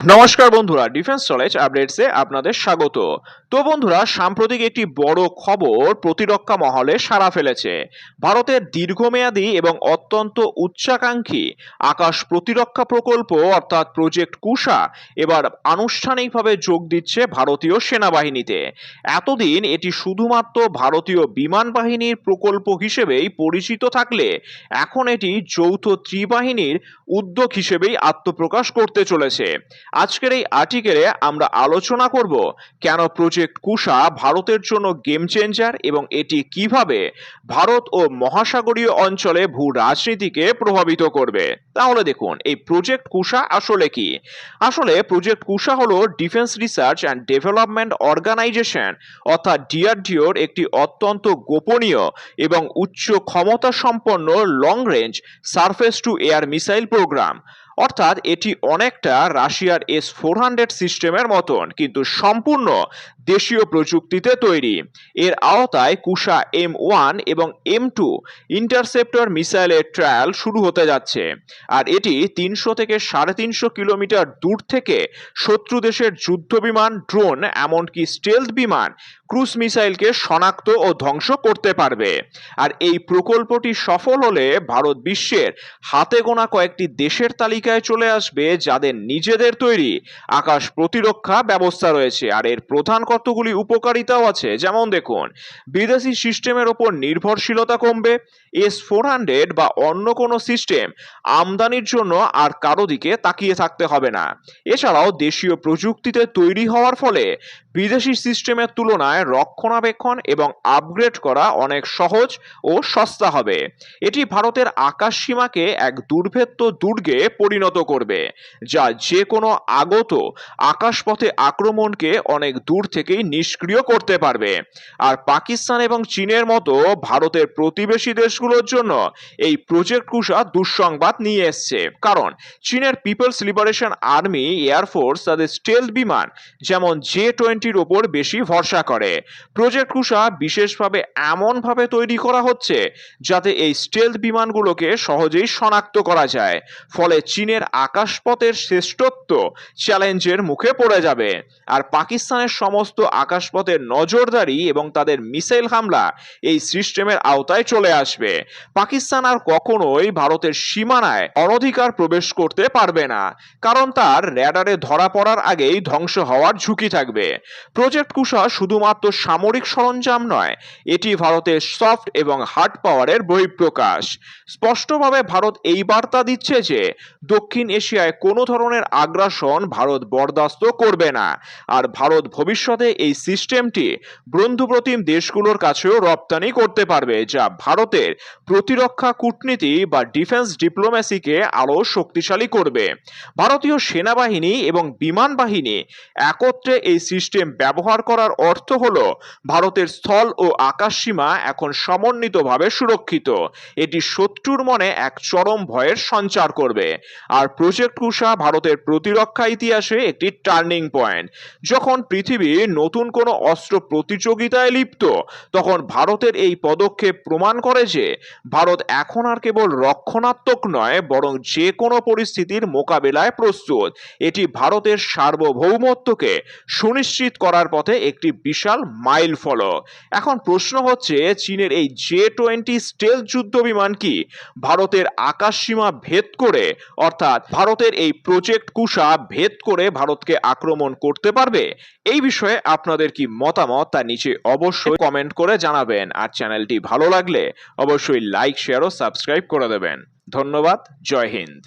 নমস্কার বন্ধুরা, defence knowledge আপডেটসে আপনাদের স্বাগত। তো বন্ধুরা, সাম্প্রতিক একটি বড় খবর প্রতিরক্ষা মহলে সাড়া ফেলেছে। ভারতের দীর্ঘমেয়াদী এবং অত্যন্ত উচ্চাকাঙ্ক্ষী আকাশ প্রতিরক্ষা প্রকল্প অর্থাৎ প্রজেক্ট কুশা এবার আনুষ্ঠানিকভাবে যোগ দিচ্ছে ভারতীয় সেনাবাহিনীতে। এতদিন এটি শুধুমাত্র ভারতীয় বিমান বাহিনীর প্রকল্প হিসেবেই পরিচিত থাকলে এখন এটি যৌথ ত্রিবাহিনীর উদ্যোগ হিসেবেই আত্মপ্রকাশ করতে চলেছে। আজকের এই আর্টিকেলে আমরা আলোচনা করব কেন প্রজেক্ট কুশা ভারতের জন্য গেম চেঞ্জার এবং এটি কিভাবে ভারত ও মহাসাগরীয় অঞ্চলে ভূ রাজনীতিকে প্রভাবিত করবে। তাহলে দেখুন, এই প্রজেক্ট কুশা আসলে কি। আসলে প্রজেক্ট কুশা হলো defence research and development organisation অর্থাৎ ডিআরডিওর একটি অত্যন্ত গোপনীয় এবং উচ্চ ক্ষমতা সম্পন্ন long range surface to air missile programme. অর্থাৎ এটি অনেকটা রাশিয়ার S-400 সিস্টেমের মতন, কিন্তু সম্পূর্ণ দেশীয় প্রযুক্তিতে তৈরি। এর আওতায় কুশা M1 এবং M2 ইন্টারসেপ্টর মিসাইলের ট্রায়াল শুরু হতে যাচ্ছে। আর এটি 300 থেকে 350 কিলোমিটার দূর থেকে শত্রু দেশের যুদ্ধ বিমান, ড্রোন, এমনকি স্টেলথ বিমান, ক্রুজ মিসাইলকে শনাক্ত ও ধ্বংস করতে পারবে। আর এই প্রকল্পটি সফল হলে ভারত বিশ্বের হাতে গোনা কয়েকটি দেশের তালিকায় চলে আসবে যাদের নিজেদের তৈরি আকাশ প্রতিরক্ষা ব্যবস্থা রয়েছে। আর এর প্রধান কতগুলি উপকারিতাও আছে, যেমন দেখুন, বিদেশি সিস্টেমের ওপর নির্ভরশীলতা কমবে। S-400 বা অন্য কোনো সিস্টেম আমদানির জন্য আর কারো দিকে তাকিয়ে থাকতে হবে না। এছাড়াও দেশীয় প্রযুক্তিতে তৈরি হওয়ার ফলে বিদেশি সিস্টেমের তুলনায় রক্ষণাবেক্ষণ এবং আপগ্রেড করা অনেক সহজ ও সস্তা হবে। এটি ভারতের আকাশ সীমাকে এক দুর্ভেদ্য দুর্গে পরিণত করবে, যা যে কোনো আগত আকাশপথে আক্রমণকে অনেক দূর থেকেই নিষ্ক্রিয় করতে পারবে। আর পাকিস্তান এবং চীনের মতো ভারতের প্রতিবেশী দেশগুলোর জন্য এই প্রজেক্ট কুশা দুঃসংবাদ নিয়ে এসছে, কারণ চীনের পিপলস লিবারেশন আর্মি এয়ারফোর্স তাদের স্টেলথ বিমান যেমন J-20-র ওপর বেশি ভরসা করে। প্রজেক্ট কুশা বিশেষভাবে এমনভাবে তৈরি করা হচ্ছে যাতে এই স্টেলথ বিমানগুলোকে সহজেই শনাক্ত করা যায়, ফলে চীনের আকাশপথের শ্রেষ্ঠত্ব চ্যালেঞ্জের মুখে পড়ে যাবে। আর পাকিস্তানের সমস্ত আকাশপথের নজরদারি এবং তাদের মিসাইল হামলা এই সিস্টেমের আওতায় চলে আসবে। পাকিস্তান আর কখনোই ভারতের সীমানায় অনধিকার প্রবেশ করতে পারবে না, কারণ তার র্যাডারে ধরা পড়ার আগেই ধ্বংস হওয়ার ঝুঁকি থাকবে। প্রজেক্ট কুশা শুধুমাত্র সামরিক সরঞ্জাম নয়, এটি ভারতের সফট এবং হার্ড পাওয়ারের বহিঃপ্রকাশ। স্পষ্টভাবে ভারত এই বার্তা দিচ্ছে যে দক্ষিণ এশিয়ায় কোনো ধরনের আগ্রাসন ভারত বরদাস্ত করবে না। আর ভারত ভবিষ্যতে এই সিস্টেমটি বন্ধুপ্রতিম দেশগুলোর কাছেও রপ্তানি করতে পারবে, যা ভারতের প্রতিরক্ষা কূটনীতি বা ডিফেন্স ডিপ্লোম্যাসিকে আরও শক্তিশালী করবে। ভারতীয় সেনাবাহিনী এবং বিমান বাহিনী একত্রে এই সিস্টেম ব্যবহার করার অর্থ হলো ভারতের স্থল ও আকাশ সীমা এখন সমন্বিতভাবে সুরক্ষিত। এটি শত্রুর মনে এক চরম ভয়ের সঞ্চার করবে। আর প্রজেক্ট কুশা ভারতের প্রতিরক্ষা ইতিহাসে একটি টার্নিং পয়েন্ট। যখন পৃথিবী নতুন কোনো অস্ত্র প্রতিযোগিতায় লিপ্ত, তখন ভারতের এই পদক্ষেপ প্রমাণ করে যে ভারত এখন আর কেবল রক্ষণাত্মক নয়, বরং যে কোনো পরিস্থিতির মোকাবেলায় প্রস্তুত। এটি ভারতের সার্বভৌমত্বকে সুনিশ্চিত করার পথে একটি বিশাল মাইল ফলক। এখন প্রশ্ন হচ্ছে, চীনের এই J-20 স্টেলথ যুদ্ধ বিমান কি ভারতের আকাশ সীমা ভেদ করে, অর্থাৎ ভারতের এই প্রজেক্ট কুশা ভেদ করে ভারতকে আক্রমণ করতে পারবে? এই বিষয়ে আপনাদের কি মতামত তা নিচে অবশ্যই কমেন্ট করে জানাবেন। আর চ্যানেলটি ভালো লাগলে অবশ্যই লাইক, শেয়ার ও সাবস্ক্রাইব করে দেবেন। ধন্যবাদ। জয় হিন্দ।